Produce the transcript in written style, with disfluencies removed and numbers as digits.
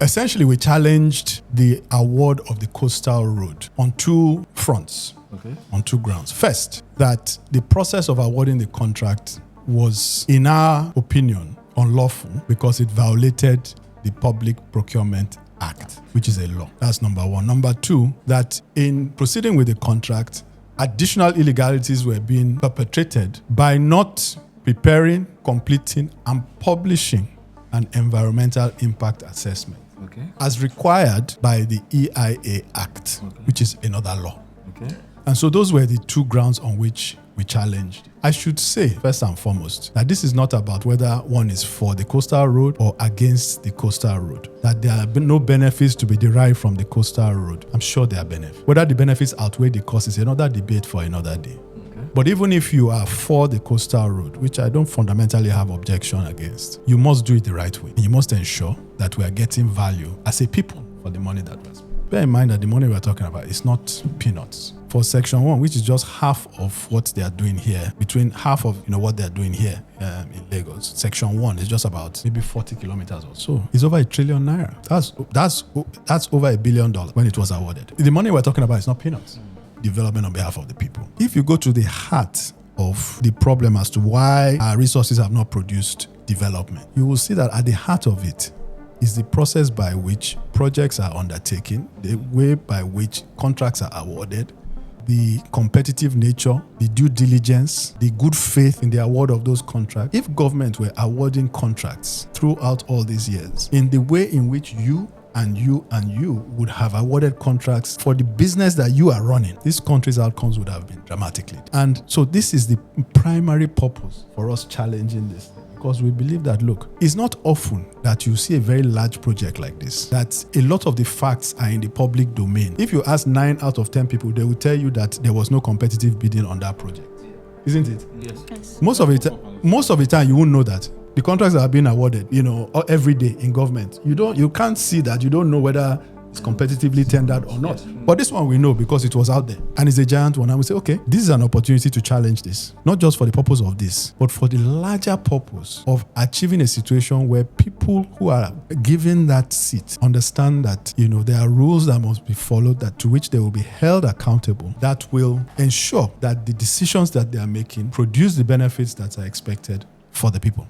Essentially, we challenged the award of the coastal road on two fronts, on two grounds. First, that the process of awarding the contract was, in our opinion, unlawful because it violated the Public Procurement Act, which is a law. That's number one. Number two, that in proceeding with the contract, additional illegalities were being perpetrated by not preparing, completing, and publishing an environmental impact assessment as required by the EIA Act, which is another law. And so those were the two grounds on which we challenged. I should say, first and foremost, that this is not about whether one is for the coastal road or against the coastal road. That there are no benefits to be derived from the coastal road. I'm sure there are benefits. Whether the benefits outweigh the cost is another debate for another day. But even if you are for the coastal road, which I don't fundamentally have objection against, you must do it the right way. You must ensure that we are getting value as a people for the money that we're spending. Bear in mind that the money we're talking about is not peanuts. For Section 1, which is just half of what they are doing here, between half of what they're doing here in Lagos, Section 1 is just about maybe 40 kilometers or so. It's over ₦1 trillion. That's over $1 billion when it was awarded. The money we're talking about is not peanuts. Development on behalf of the people. If you go to the heart of the problem as to why our resources have not produced development, you will see that at the heart of it is the process by which projects are undertaken, the way by which contracts are awarded, the competitive nature, the due diligence, the good faith in the award of those contracts. If government were awarding contracts throughout all these years in the way in which you would have awarded contracts for the business that you are running, this country's outcomes would have been dramatically. And so this is the primary purpose for us challenging this. Because we believe that, look, it's not often that you see a very large project like this, that a lot of the facts are in the public domain. If you ask 9 out of 10 people, they will tell you that there was no competitive bidding on that project. Isn't it? Yes. Most of the time, you won't know that. The contracts that are being awarded, every day in government, you can't see that. You don't know whether it's competitively tendered or not. But this one we know because it was out there. And it's a giant one. And we say, okay, this is an opportunity to challenge this. Not just for the purpose of this, but for the larger purpose of achieving a situation where people who are given that seat understand that, there are rules that must be followed, that to which they will be held accountable, that will ensure that the decisions that they are making produce the benefits that are expected for the people.